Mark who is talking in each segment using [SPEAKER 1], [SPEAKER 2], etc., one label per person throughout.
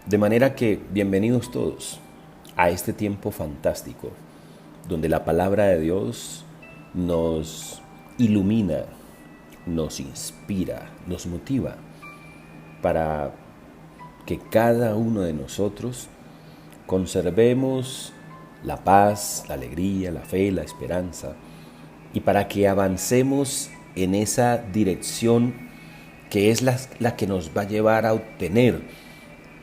[SPEAKER 1] De manera que bienvenidos todos a este tiempo fantástico, donde la palabra de Dios nos ilumina, nos inspira, nos motiva para que cada uno de nosotros conservemos la paz, la alegría, la fe, la esperanza, y para que avancemos en esa dirección que es la que nos va a llevar a obtener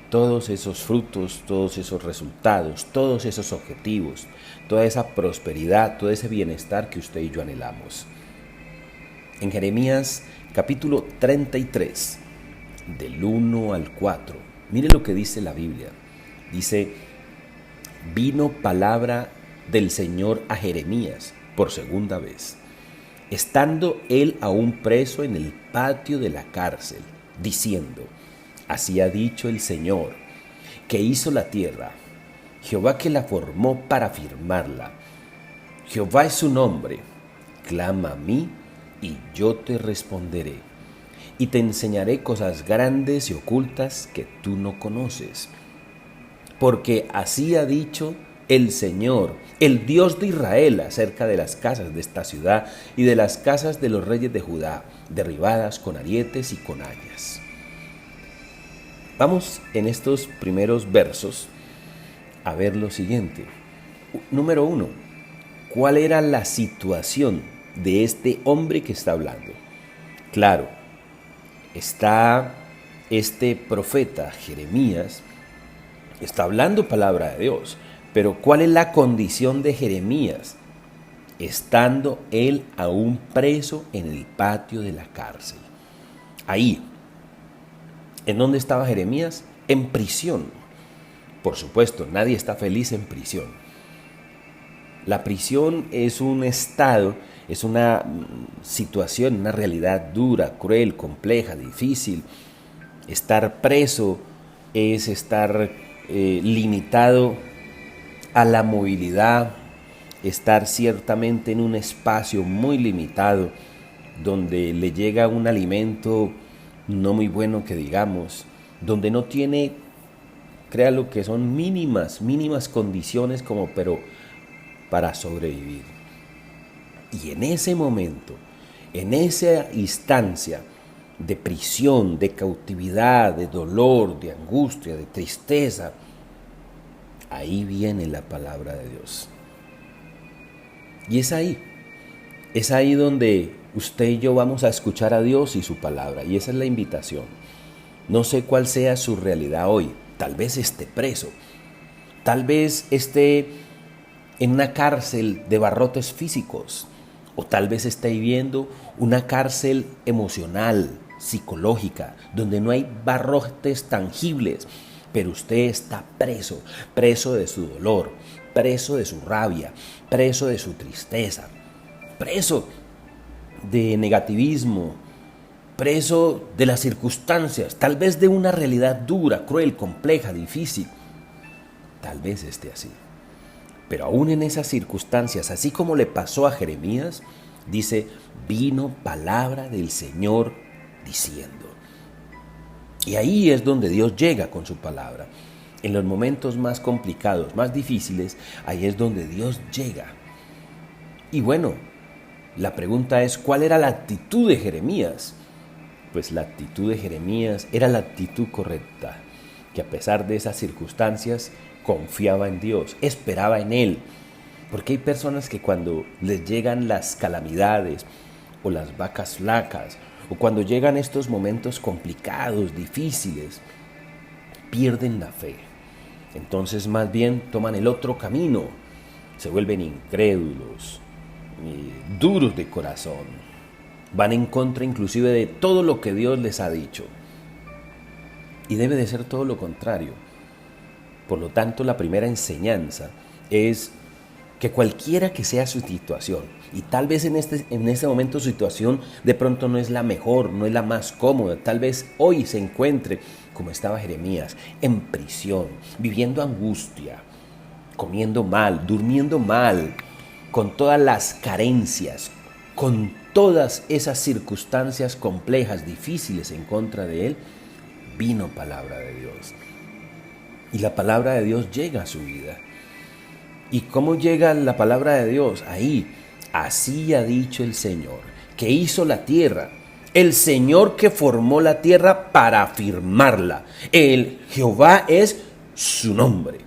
[SPEAKER 1] todos esos frutos, todos esos resultados, todos esos objetivos, toda esa prosperidad, todo ese bienestar que usted y yo anhelamos. En Jeremías capítulo 33, del 1 al 4, mire lo que dice la Biblia. Dice: vino palabra del Señor a Jeremías por segunda vez, estando él aún preso en el patio de la cárcel, diciendo: así ha dicho el Señor, que hizo la tierra, Jehová que la formó para firmarla. Jehová es su nombre, clama a mí y yo te responderé, y te enseñaré cosas grandes y ocultas que tú no conoces. Porque así ha dicho el Señor, el Dios de Israel, acerca de las casas de esta ciudad y de las casas de los reyes de Judá, derribadas con arietes y con hayas. Vamos en estos primeros versos a ver lo siguiente. Número 1. ¿Cuál era la situación de este hombre que está hablando? Claro, está este profeta Jeremías, está hablando palabra de Dios, pero ¿cuál es la condición de Jeremías? Estando él aún preso en el patio de la cárcel. Ahí, ¿en dónde estaba Jeremías? En prisión. Por supuesto, nadie está feliz en prisión. La prisión es un estado, es una situación, una realidad dura, cruel, compleja, difícil. Estar preso es estar limitado a la movilidad, estar ciertamente en un espacio muy limitado, donde le llega un alimento no muy bueno que digamos, donde no tiene, créalo que son mínimas condiciones como pero para sobrevivir. Y en ese momento, en esa instancia de prisión, de cautividad, de dolor, de angustia, de tristeza, ahí viene la palabra de Dios. Y es ahí donde usted y yo vamos a escuchar a Dios y su palabra. Y esa es la invitación. No sé cuál sea su realidad hoy. Tal vez esté preso. Tal vez esté en una cárcel de barrotes físicos. O tal vez esté viviendo una cárcel emocional, psicológica, donde no hay barrotes tangibles. Pero usted está preso, preso de su dolor, preso de su rabia, preso de su tristeza, preso de negativismo, preso de las circunstancias, tal vez de una realidad dura, cruel, compleja, difícil. Tal vez esté así. Pero aún en esas circunstancias, así como le pasó a Jeremías, dice: vino palabra del Señor diciendo. Y ahí es donde Dios llega con su palabra. En los momentos más complicados, más difíciles, ahí es donde Dios llega. Y bueno, la pregunta es: ¿cuál era la actitud de Jeremías? Pues la actitud de Jeremías era la actitud correcta, que a pesar de esas circunstancias confiaba en Dios, esperaba en Él. Porque hay personas que cuando les llegan las calamidades o las vacas flacas, o cuando llegan estos momentos complicados, difíciles, pierden la fe. Entonces más bien toman el otro camino, se vuelven incrédulos, duros de corazón, van en contra inclusive de todo lo que Dios les ha dicho. Y debe de ser todo lo contrario. Por lo tanto, la primera enseñanza es que cualquiera que sea su situación, y tal vez en este momento su situación de pronto no es la mejor, no es la más cómoda, tal vez hoy se encuentre como estaba Jeremías, en prisión, viviendo angustia, comiendo mal, durmiendo mal, con todas las carencias, con todas esas circunstancias complejas, difíciles en contra de él, vino palabra de Dios. y la palabra de Dios llega a su vida. ¿Y cómo llega la palabra de Dios? Ahí, así ha dicho el Señor, que hizo la tierra, el Señor que formó la tierra para afirmarla. El Jehová es su nombre.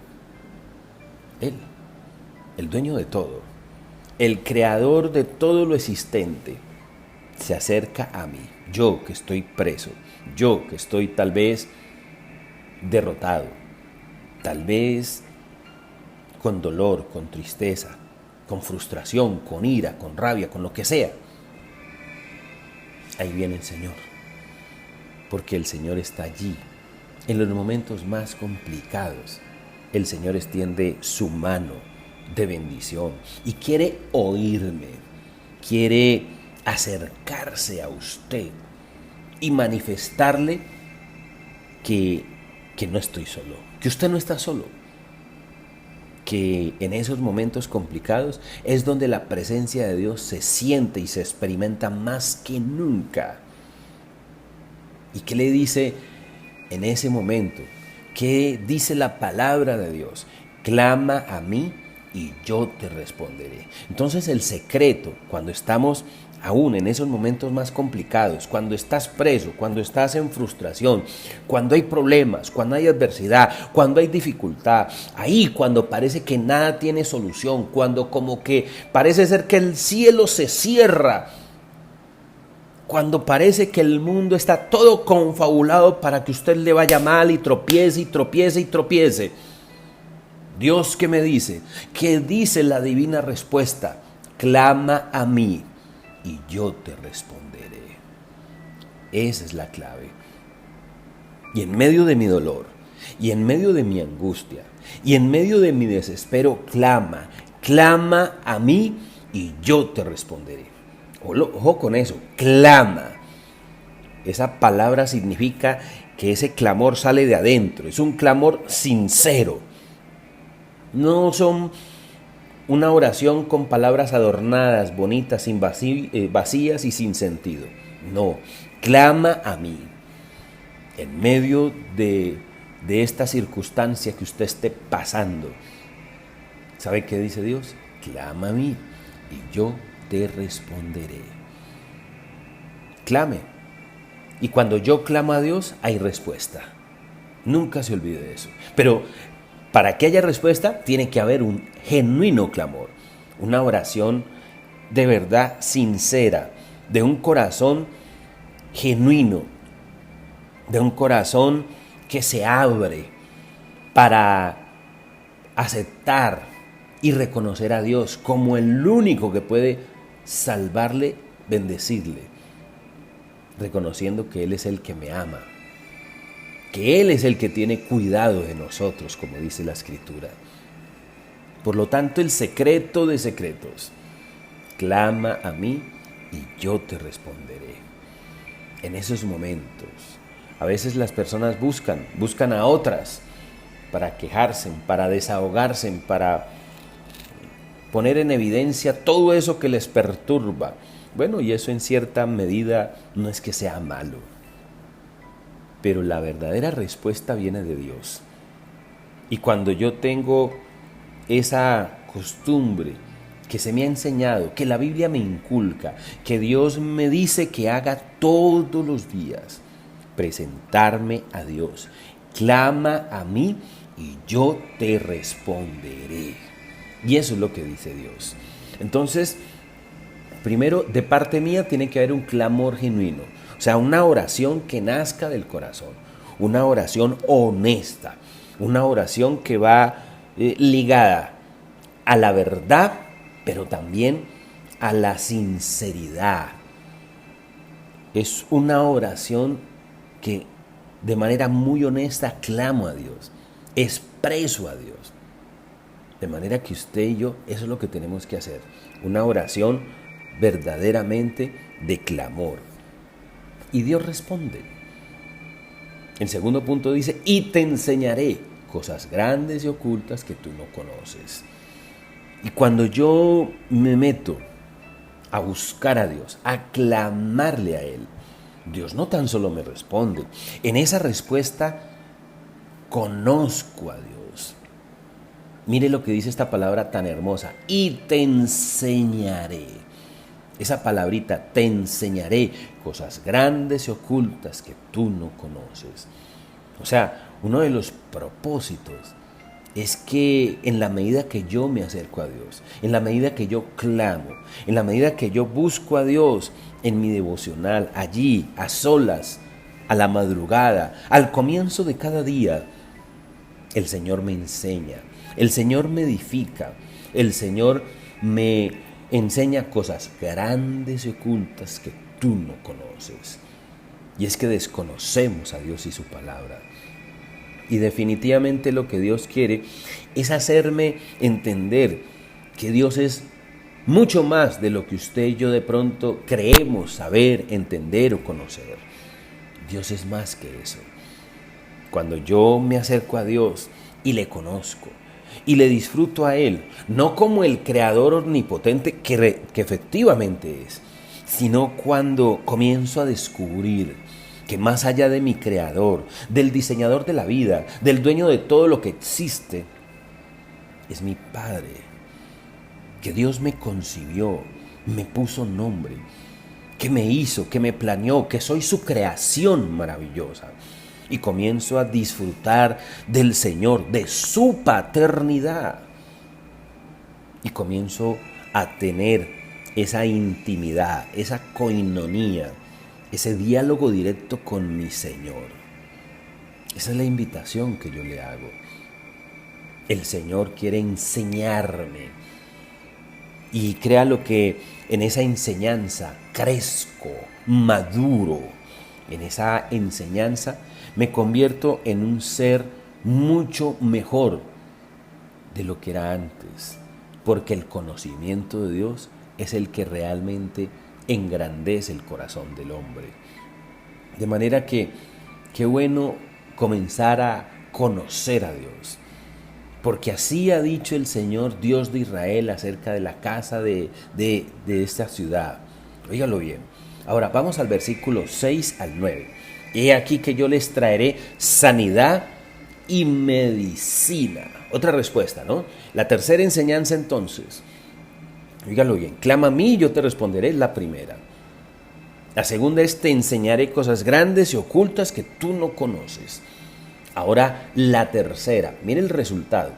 [SPEAKER 1] Él, el dueño de todo, el creador de todo lo existente, se acerca a mí. Yo que estoy preso, yo que estoy tal vez derrotado, tal vez con dolor, con tristeza, con frustración, con ira, con rabia, con lo que sea. Ahí viene el Señor, porque el Señor está allí. En los momentos más complicados, el Señor extiende su mano de bendición y quiere oírme, quiere acercarse a usted y manifestarle que no estoy solo, que usted no está solo, que en esos momentos complicados es donde la presencia de Dios se siente y se experimenta más que nunca. ¿Y qué le dice en ese momento? ¿Qué dice la palabra de Dios? Clama a mí y yo te responderé. Entonces el secreto, cuando estamos aún en esos momentos más complicados, cuando estás preso, cuando estás en frustración, cuando hay problemas, cuando hay adversidad, cuando hay dificultad, ahí cuando parece que nada tiene solución, cuando como que parece ser que el cielo se cierra, cuando parece que el mundo está todo confabulado para que usted le vaya mal y tropiece y tropiece y tropiece. Dios, ¿qué me dice? ¿Qué dice la divina respuesta? Clama a mí y yo te responderé. Esa es la clave. Y en medio de mi dolor, y en medio de mi angustia, y en medio de mi desespero, clama a mí y yo te responderé. Ojo con eso, clama. Esa palabra significa que ese clamor sale de adentro, es un clamor sincero. No son una oración con palabras adornadas, bonitas, vacías y sin sentido. No, clama a mí. En medio de esta circunstancia que usted esté pasando, ¿sabe qué dice Dios? Clama a mí y yo te responderé. Clame. Y cuando yo clamo a Dios, hay respuesta. Nunca se olvide de eso. Pero para que haya respuesta, tiene que haber un genuino clamor, una oración de verdad sincera, de un corazón genuino, de un corazón que se abre para aceptar y reconocer a Dios como el único que puede salvarle, bendecirle, reconociendo que Él es el que me ama, que Él es el que tiene cuidado de nosotros, como dice la Escritura. Por lo tanto, el secreto de secretos, clama a mí y yo te responderé. En esos momentos, a veces las personas buscan a otras para quejarse, para desahogarse, para poner en evidencia todo eso que les perturba. Bueno, y eso en cierta medida no es que sea malo, pero la verdadera respuesta viene de Dios. Y cuando yo tengo esa costumbre que se me ha enseñado, que la Biblia me inculca, que Dios me dice que haga todos los días, presentarme a Dios, clama a mí y yo te responderé. Y eso es lo que dice Dios. Entonces, primero, de parte mía tiene que haber un clamor genuino, o sea, una oración que nazca del corazón, una oración honesta, una oración que va ligada a la verdad, pero también a la sinceridad. Es una oración que de manera muy honesta clamo a Dios, expreso a Dios. De manera que usted y yo, eso es lo que tenemos que hacer, una oración verdaderamente de clamor. Y Dios responde. El segundo punto dice, y te enseñaré cosas grandes y ocultas que tú no conoces. Y cuando yo me meto a buscar a Dios, a clamarle a Él, Dios no tan solo me responde. En esa respuesta conozco a Dios. Mire lo que dice esta palabra tan hermosa, y te enseñaré. Esa palabrita, te enseñaré cosas grandes y ocultas que tú no conoces. O sea, uno de los propósitos es que en la medida que yo me acerco a Dios, en la medida que yo clamo, en la medida que yo busco a Dios en mi devocional, allí, a solas, a la madrugada, al comienzo de cada día, el Señor me enseña, el Señor me edifica, el Señor me enseña cosas grandes y ocultas que tú no conoces. Y es que desconocemos a Dios y su palabra. Y definitivamente lo que Dios quiere es hacerme entender que Dios es mucho más de lo que usted y yo de pronto creemos saber, entender o conocer. Dios es más que eso. Cuando yo me acerco a Dios y le conozco y le disfruto a Él, no como el creador omnipotente que efectivamente es, sino cuando comienzo a descubrir que más allá de mi creador, del diseñador de la vida, del dueño de todo lo que existe, es mi Padre, que Dios me concibió, me puso nombre, que me hizo, que me planeó, que soy su creación maravillosa. Y comienzo a disfrutar del Señor, de su paternidad. Y comienzo a tener esa intimidad, esa coinonía, ese diálogo directo con mi Señor. Esa es la invitación que yo le hago. El Señor quiere enseñarme. Y créalo que en esa enseñanza crezco, maduro. En esa enseñanza me convierto en un ser mucho mejor de lo que era antes. Porque el conocimiento de Dios es el que realmente engrandece el corazón del hombre. De manera que qué bueno comenzar a conocer a Dios, porque así ha dicho el Señor Dios de Israel acerca de la casa de esta ciudad. Óigalo bien. Ahora vamos al versículo 6 al 9. He aquí que yo les traeré sanidad y medicina. Otra respuesta, ¿no? La tercera enseñanza entonces. Óigalo bien, clama a mí y yo te responderé, es la primera. La segunda es, te enseñaré cosas grandes y ocultas que tú no conoces. Ahora la tercera, mire el resultado.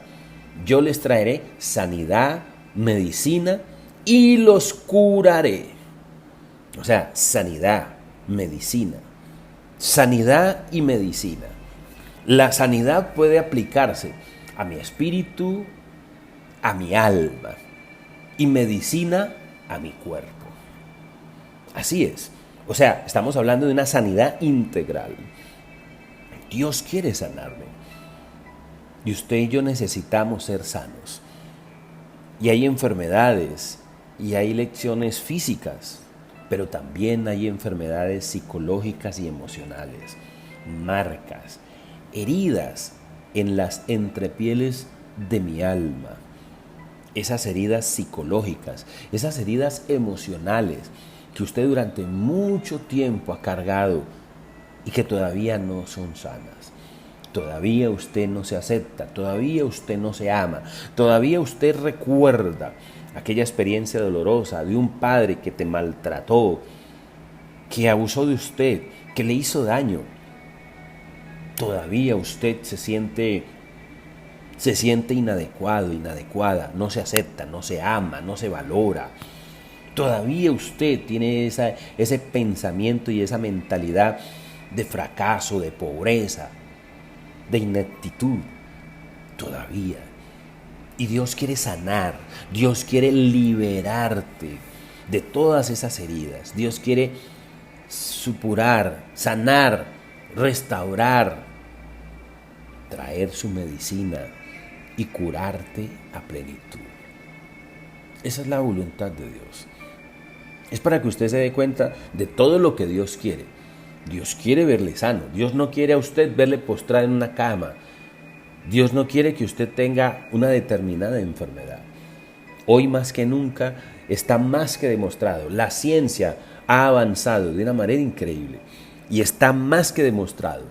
[SPEAKER 1] Yo les traeré sanidad, medicina y los curaré. O sea, sanidad, medicina. Sanidad y medicina. La sanidad puede aplicarse a mi espíritu, a mi alma, y medicina a mi cuerpo. Así es. O sea, estamos hablando de una sanidad integral. Dios quiere sanarme. Y usted y yo necesitamos ser sanos. Y hay enfermedades, y hay lecciones físicas, pero también hay enfermedades psicológicas y emocionales, marcas, heridas en las entrepieles de mi alma. Esas heridas psicológicas, esas heridas emocionales que usted durante mucho tiempo ha cargado y que todavía no son sanas. Todavía usted no se acepta, todavía usted no se ama, todavía usted recuerda aquella experiencia dolorosa de un padre que te maltrató, que abusó de usted, que le hizo daño. Todavía usted se siente inadecuado, inadecuada, no se acepta, no se ama, no se valora. Todavía usted tiene ese pensamiento y esa mentalidad de fracaso, de pobreza, de ineptitud. Todavía. Y Dios quiere sanar, Dios quiere liberarte de todas esas heridas. Dios quiere supurar, sanar, restaurar, traer su medicina y curarte a plenitud. Esa es la voluntad de Dios. Es para que usted se dé cuenta de todo lo que Dios quiere. Dios quiere verle sano. Dios no quiere a usted verle postrado en una cama. Dios no quiere que usted tenga una determinada enfermedad. Hoy más que nunca está más que demostrado. La ciencia ha avanzado de una manera increíble y está más que demostrado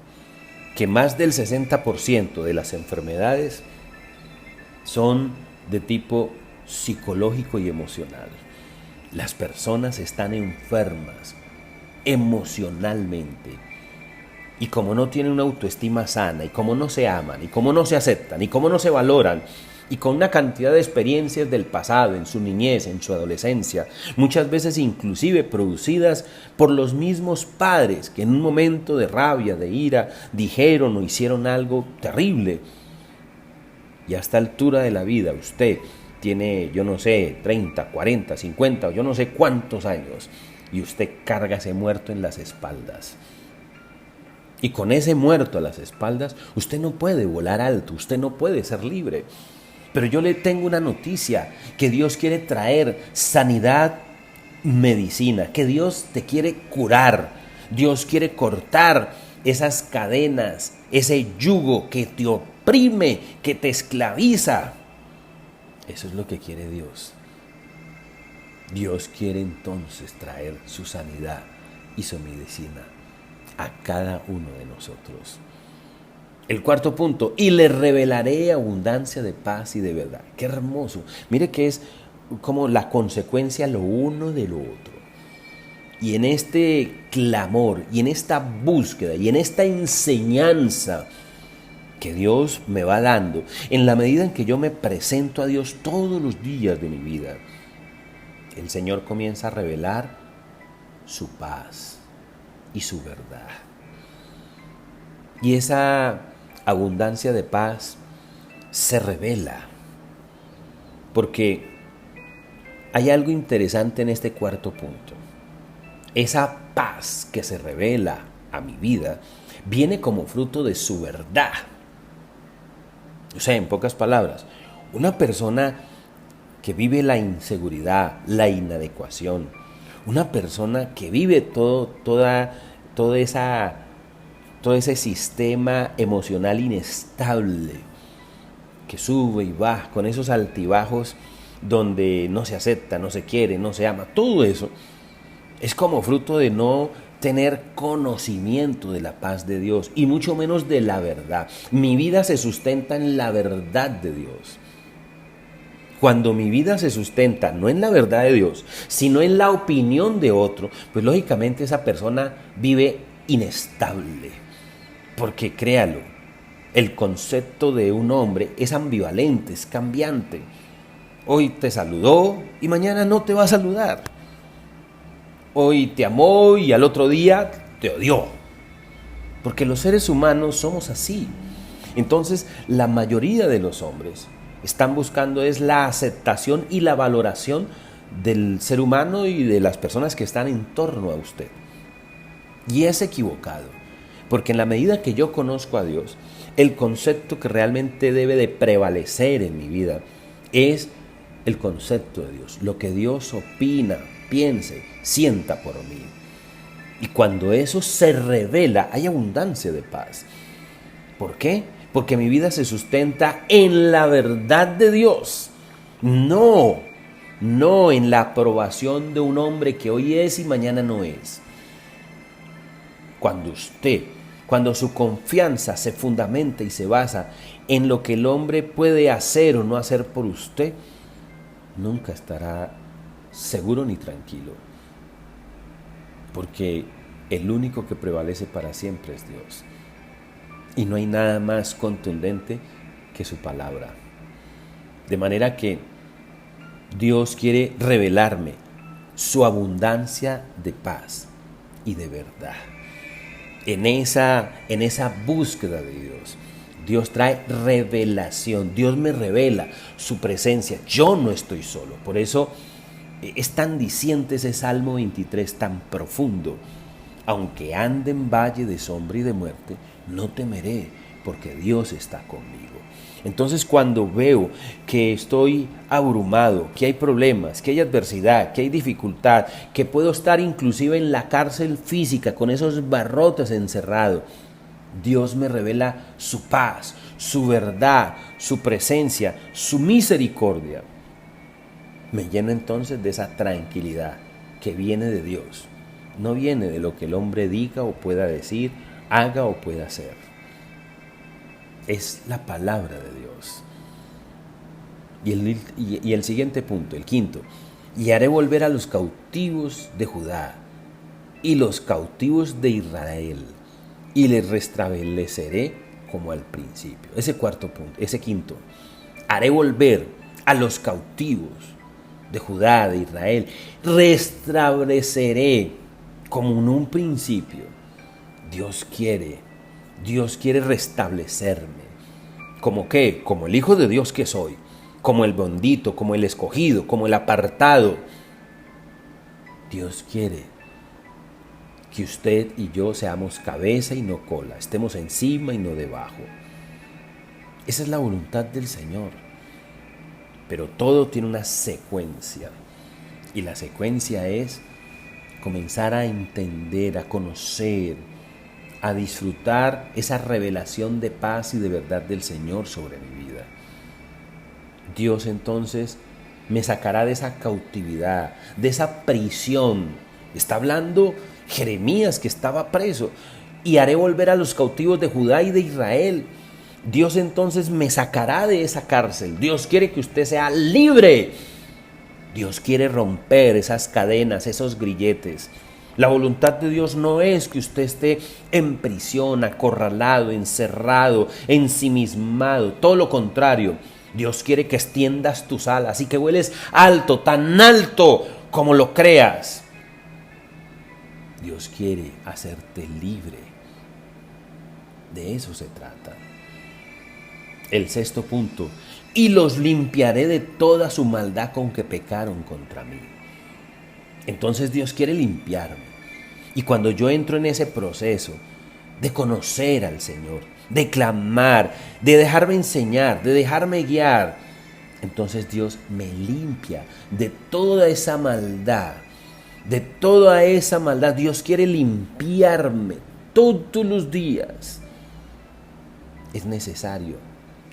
[SPEAKER 1] que más del 60% de las enfermedades son de tipo psicológico y emocional. Las personas están enfermas emocionalmente. Y como no tienen una autoestima sana, y como no se aman, y como no se aceptan, y como no se valoran, y con una cantidad de experiencias del pasado, en su niñez, en su adolescencia, muchas veces inclusive producidas por los mismos padres que en un momento de rabia, de ira, dijeron o hicieron algo terrible. Y a esta altura de la vida usted tiene, yo no sé, 30, 40, 50 o yo no sé cuántos años, y usted carga ese muerto en las espaldas. Y con ese muerto a las espaldas, usted no puede volar alto, usted no puede ser libre. Pero yo le tengo una noticia, que Dios quiere traer sanidad, medicina, que Dios te quiere curar, Dios quiere cortar esas cadenas, ese yugo que te oprime, que te esclaviza. Eso es lo que quiere Dios. Dios quiere entonces traer su sanidad y su medicina a cada uno de nosotros. El cuarto punto, y le revelaré abundancia de paz y de verdad. Qué hermoso. Mire que es como la consecuencia lo uno de lo otro. Y en este clamor, y en esta búsqueda, y en esta enseñanza que Dios me va dando, en la medida en que yo me presento a Dios todos los días de mi vida, el Señor comienza a revelar su paz y su verdad. Y esa abundancia de paz se revela, porque hay algo interesante en este cuarto punto. Esa paz que se revela a mi vida viene como fruto de su verdad. O sea, en pocas palabras, una persona que vive la inseguridad, la inadecuación, una persona que vive todo ese sistema emocional inestable, que sube y baja, con esos altibajos donde no se acepta, no se quiere, no se ama, todo eso es como fruto de no tener conocimiento de la paz de Dios y mucho menos de la verdad. Mi vida se sustenta en la verdad de Dios. Cuando mi vida se sustenta no en la verdad de Dios, sino en la opinión de otro, pues lógicamente esa persona vive inestable. Porque créalo, el concepto de un hombre es ambivalente, es cambiante. Hoy te saludó y mañana no te va a saludar. Hoy te amó y al otro día te odió. Porque los seres humanos somos así. Entonces, la mayoría de los hombres están buscando es la aceptación y la valoración del ser humano y de las personas que están en torno a usted. Y es equivocado, porque en la medida que yo conozco a Dios, el concepto que realmente debe de prevalecer en mi vida es el concepto de Dios, lo que Dios opina, piense, sienta por mí. Y cuando eso se revela, hay abundancia de paz. ¿Por qué? Porque mi vida se sustenta en la verdad de Dios. No en la aprobación de un hombre que hoy es y mañana no es. Cuando su confianza se fundamenta y se basa en lo que el hombre puede hacer o no hacer por usted, nunca estará seguro ni tranquilo. Porque el único que prevalece para siempre es Dios. Y no hay nada más contundente que su palabra. De manera que Dios quiere revelarme su abundancia de paz y de verdad. En esa búsqueda de Dios, Dios trae revelación. Dios me revela su presencia. Yo no estoy solo. Por eso es tan diciente ese Salmo 23, tan profundo. Aunque ande en valle de sombra y de muerte, no temeré, porque Dios está conmigo. Entonces, cuando veo que estoy abrumado, que hay problemas, que hay adversidad, que hay dificultad, que puedo estar inclusive en la cárcel física con esos barrotes encerrados, Dios me revela su paz, su verdad, su presencia, su misericordia. Me lleno entonces de esa tranquilidad que viene de Dios. No viene de lo que el hombre diga o pueda decir, haga o pueda hacer. Es la palabra de Dios. Y el siguiente punto, el quinto. Y haré volver a los cautivos de Judá y los cautivos de Israel, y les restableceré como al principio. Ese cuarto punto, ese quinto. Haré volver a los cautivos de Judá, de Israel. Restableceré como en un principio. Dios quiere restablecerme. ¿Como qué? Como el Hijo de Dios que soy, como el bendito, como el escogido, como el apartado. Dios quiere que usted y yo seamos cabeza y no cola, estemos encima y no debajo. Esa es la voluntad del Señor. Pero todo tiene una secuencia. Y la secuencia es comenzar a entender, a conocer, a disfrutar esa revelación de paz y de verdad del Señor sobre mi vida. Dios entonces me sacará de esa cautividad, de esa prisión. Está hablando Jeremías, que estaba preso. Y haré volver a los cautivos de Judá y de Israel. Dios entonces me sacará de esa cárcel. Dios quiere que usted sea libre. Dios quiere romper esas cadenas, esos grilletes. La voluntad de Dios no es que usted esté en prisión, acorralado, encerrado, ensimismado. Todo lo contrario. Dios quiere que extiendas tus alas y que vueles alto, tan alto como lo creas. Dios quiere hacerte libre. De eso se trata. El sexto punto. Y los limpiaré de toda su maldad con que pecaron contra mí. Entonces Dios quiere limpiarme. Y cuando yo entro en ese proceso de conocer al Señor, de clamar, de dejarme enseñar, de dejarme guiar, entonces Dios me limpia de toda esa maldad. De toda esa maldad. Dios quiere limpiarme todos los días. Es necesario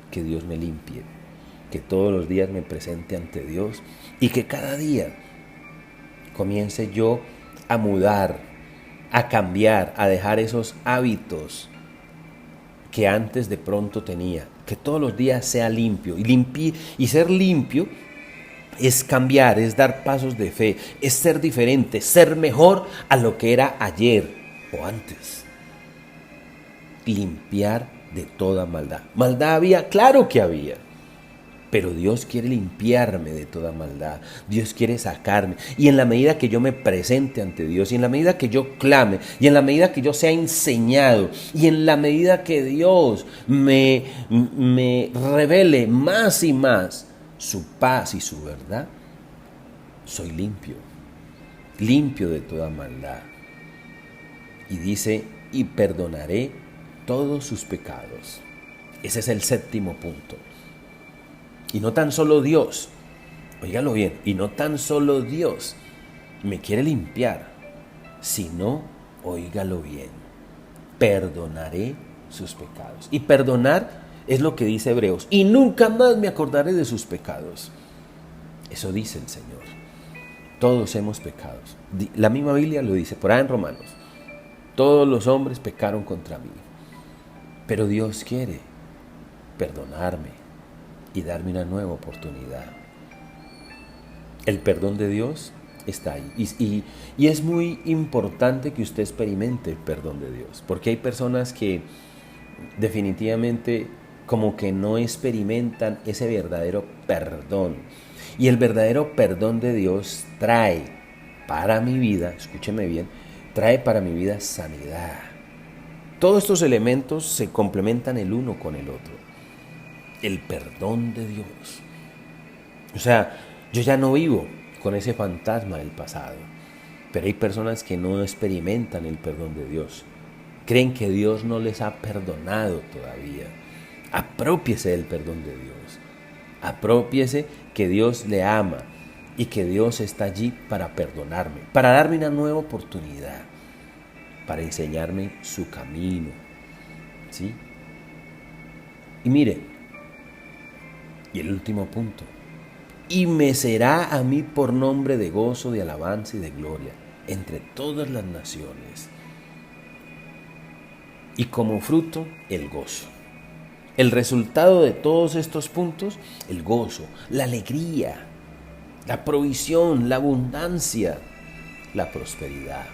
[SPEAKER 1] que Dios me limpie, que todos los días me presente ante Dios y que cada día comience yo a mudar, a cambiar, a dejar esos hábitos que antes de pronto tenía. Que todos los días sea limpio. Y ser limpio es cambiar, es dar pasos de fe, es ser diferente, ser mejor a lo que era ayer o antes. Limpiar de toda maldad. Maldad había, claro que había. Pero Dios quiere limpiarme de toda maldad. Dios quiere sacarme. Y en la medida que yo me presente ante Dios, y en la medida que yo clame, y en la medida que yo sea enseñado, y en la medida que Dios me revele más y más su paz y su verdad, soy limpio. Limpio de toda maldad. Y dice, y perdonaré todos sus pecados. Ese es el séptimo punto. Y no tan solo Dios, óigalo bien, y no tan solo Dios me quiere limpiar, sino, óigalo bien, perdonaré sus pecados. Y perdonar es lo que dice Hebreos, y nunca más me acordaré de sus pecados. Eso dice el Señor. Todos hemos pecado. La misma Biblia lo dice, por ahí en Romanos. Todos los hombres pecaron contra mí. Pero Dios quiere perdonarme y darme una nueva oportunidad. El perdón de Dios está ahí. Y es muy importante que usted experimente el perdón de Dios. Porque hay personas que definitivamente como que no experimentan ese verdadero perdón. Y el verdadero perdón de Dios trae para mi vida, escúcheme bien, trae para mi vida sanidad. Todos estos elementos se complementan el uno con el otro. El perdón de Dios. O sea, yo ya no vivo con ese fantasma del pasado, pero hay personas que no experimentan el perdón de Dios. Creen que Dios no les ha perdonado todavía. Aprópiese del perdón de Dios. Aprópiese que Dios le ama y que Dios está allí para perdonarme, para darme una nueva oportunidad, para enseñarme su camino. ¿Sí? Y mire, y el último punto. Y me será a mí por nombre de gozo, de alabanza y de gloria entre todas las naciones. Y como fruto, el gozo. El resultado de todos estos puntos, el gozo, la alegría, la provisión, la abundancia, la prosperidad.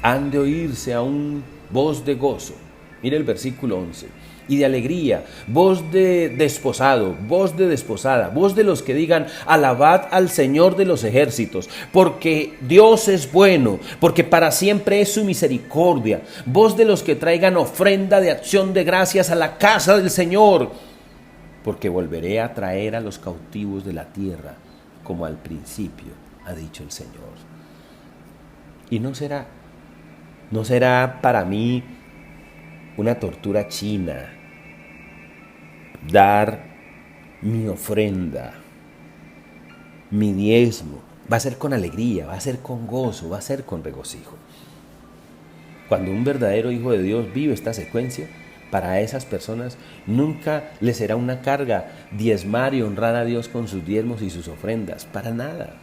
[SPEAKER 1] Han de oírse aún voz de gozo. Mira el versículo 11. Y de alegría, voz de desposado, voz de desposada, voz de los que digan, alabad al Señor de los ejércitos, porque Dios es bueno, porque para siempre es su misericordia. Voz de los que traigan ofrenda de acción de gracias a la casa del Señor, porque volveré a traer a los cautivos de la tierra, como al principio ha dicho el Señor. Y no será para mí una tortura china dar mi ofrenda, mi diezmo. Va a ser con alegría, va a ser con gozo, va a ser con regocijo. Cuando un verdadero hijo de Dios vive esta secuencia, para esas personas nunca les será una carga diezmar y honrar a Dios con sus diezmos y sus ofrendas, para nada.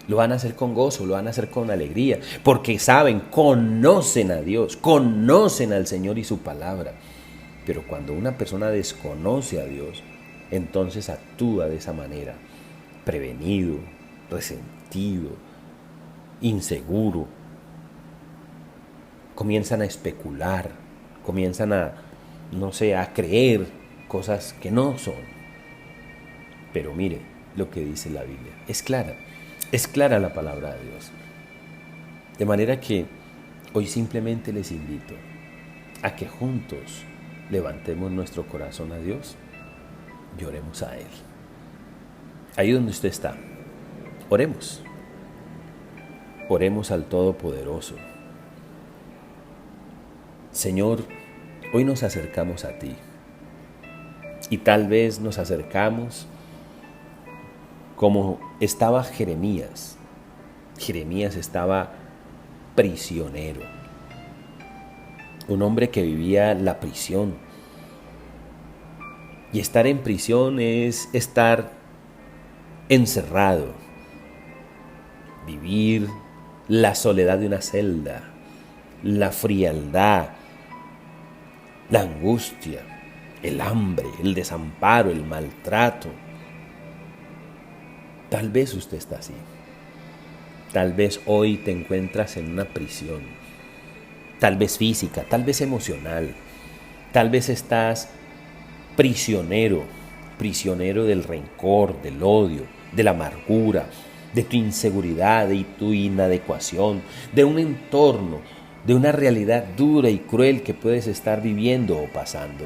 [SPEAKER 1] Lo van a hacer con gozo, lo van a hacer con alegría, porque saben, conocen a Dios, conocen al Señor y su palabra. Pero cuando una persona desconoce a Dios, entonces actúa de esa manera, prevenido, resentido, inseguro. Comienzan a especular, comienzan a creer cosas que no son. Pero mire lo que dice la Biblia, es clara la palabra de Dios. De manera que hoy simplemente les invito a que juntos levantemos nuestro corazón a Dios y oremos a Él. Ahí donde usted está, oremos. Oremos al Todopoderoso. Señor, hoy nos acercamos a ti. Y tal vez nos acercamos como estaba Jeremías. Jeremías estaba prisionero. Un hombre que vivía la prisión. Y estar en prisión es estar encerrado. Vivir la soledad de una celda, la frialdad, la angustia, el hambre, el desamparo, el maltrato. Tal vez usted está así. Tal vez hoy te encuentras en una prisión. Tal vez física, tal vez emocional. Tal vez estás prisionero del rencor, del odio, de la amargura, de tu inseguridad y tu inadecuación, de un entorno, de una realidad dura y cruel que puedes estar viviendo o pasando.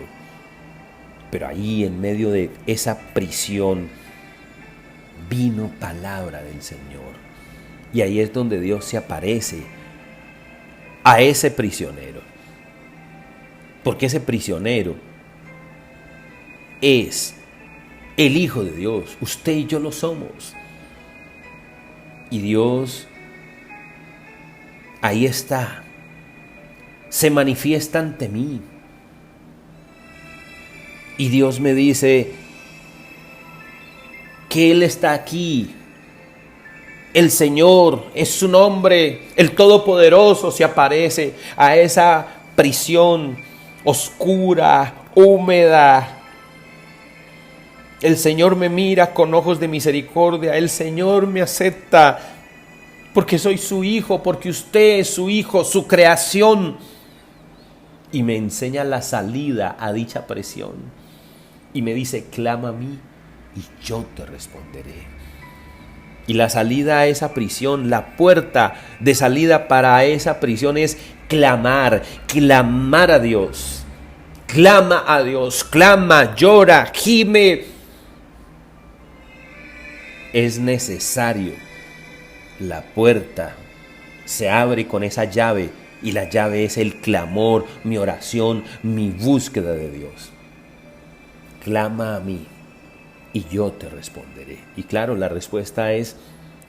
[SPEAKER 1] Pero ahí en medio de esa prisión vino palabra del Señor. Y ahí es donde Dios se aparece a ese prisionero. Porque ese prisionero es el Hijo de Dios. Usted y yo lo somos. Y Dios ahí está. Se manifiesta ante mí. Y Dios me dice que Él está aquí. El Señor es su nombre. El Todopoderoso se aparece a esa prisión oscura, húmeda. El Señor me mira con ojos de misericordia. El Señor me acepta porque soy su hijo, porque usted es su hijo, su creación. Y me enseña la salida a dicha prisión. Y me dice, clama a mí y yo te responderé. Y la salida a esa prisión, la puerta de salida para esa prisión es clamar a Dios. Clama a Dios, clama, llora, gime. Es necesario. La puerta se abre con esa llave y la llave es el clamor, mi oración, mi búsqueda de Dios. Clama a mí y yo te responderé. Y claro, la respuesta es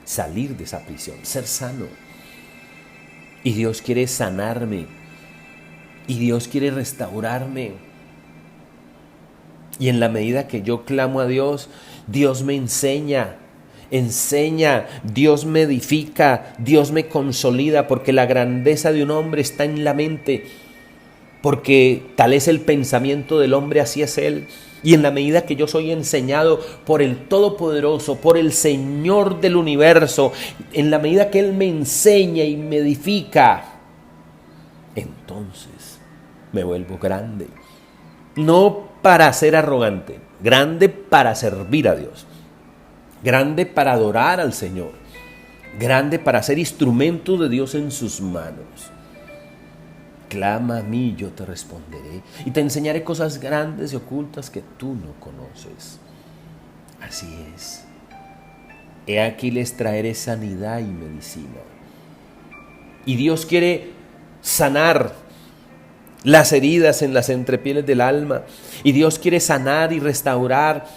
[SPEAKER 1] salir de esa prisión, ser sano. Y Dios quiere sanarme. Y Dios quiere restaurarme. Y en la medida que yo clamo a Dios, Dios me enseña, Dios me edifica, Dios me consolida, porque la grandeza de un hombre está en la mente. porque tal es el pensamiento del hombre, así es él. Y en la medida que yo soy enseñado por el Todopoderoso, por el Señor del universo, en la medida que Él me enseña y me edifica, entonces me vuelvo grande. No para ser arrogante, grande para servir a Dios, grande para adorar al Señor, grande para ser instrumento de Dios en sus manos. Clama a mí, yo te responderé y te enseñaré cosas grandes y ocultas que tú no conoces. Así es. He aquí les traeré sanidad y medicina. Y Dios quiere sanar las heridas en las entrepieles del alma. Y Dios quiere sanar y restaurar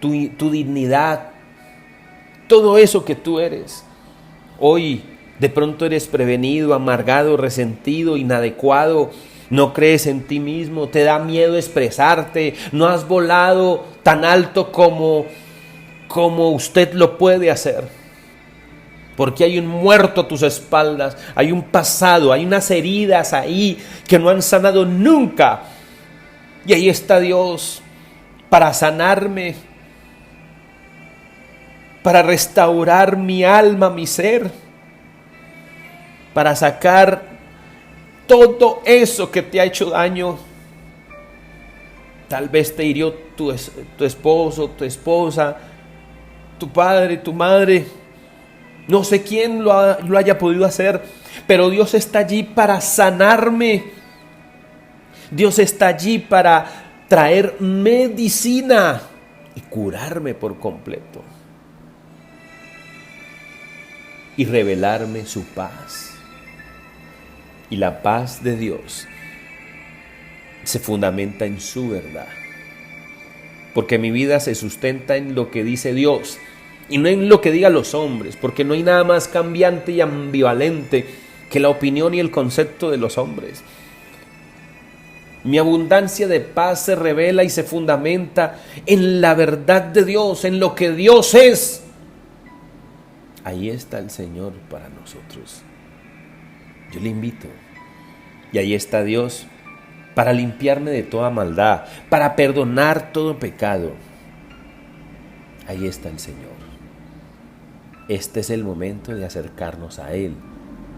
[SPEAKER 1] tu dignidad. Todo eso que tú eres. Hoy de pronto eres prevenido, amargado, resentido, inadecuado, no crees en ti mismo, te da miedo expresarte, no has volado tan alto como usted lo puede hacer. Porque hay un muerto a tus espaldas, hay un pasado, hay unas heridas ahí que no han sanado nunca. Y ahí está Dios para sanarme, para restaurar mi alma, mi ser, para sacar todo eso que te ha hecho daño. Tal vez te hirió tu esposo, tu esposa, tu padre, tu madre. No sé quién lo haya podido hacer, pero Dios está allí para sanarme. Dios está allí para traer medicina y curarme por completo. Y revelarme su paz. Y la paz de Dios se fundamenta en su verdad. Porque mi vida se sustenta en lo que dice Dios y no en lo que digan los hombres, porque no hay nada más cambiante y ambivalente que la opinión y el concepto de los hombres. Mi abundancia de paz se revela y se fundamenta en la verdad de Dios, en lo que Dios es. Ahí está el Señor para nosotros. Yo le invito. Y ahí está Dios para limpiarme de toda maldad, para perdonar todo pecado. Ahí está el Señor. Este es el momento de acercarnos a Él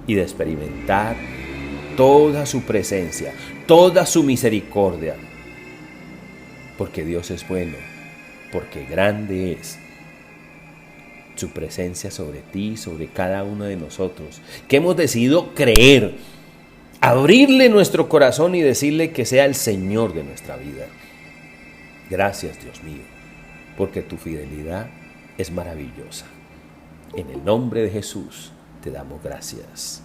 [SPEAKER 1] y de experimentar toda su presencia, toda su misericordia. Porque Dios es bueno, porque grande es su presencia sobre ti, sobre cada uno de nosotros, que hemos decidido creer, abrirle nuestro corazón y decirle que sea el Señor de nuestra vida. Gracias, Dios mío, porque tu fidelidad es maravillosa. En el nombre de Jesús te damos gracias.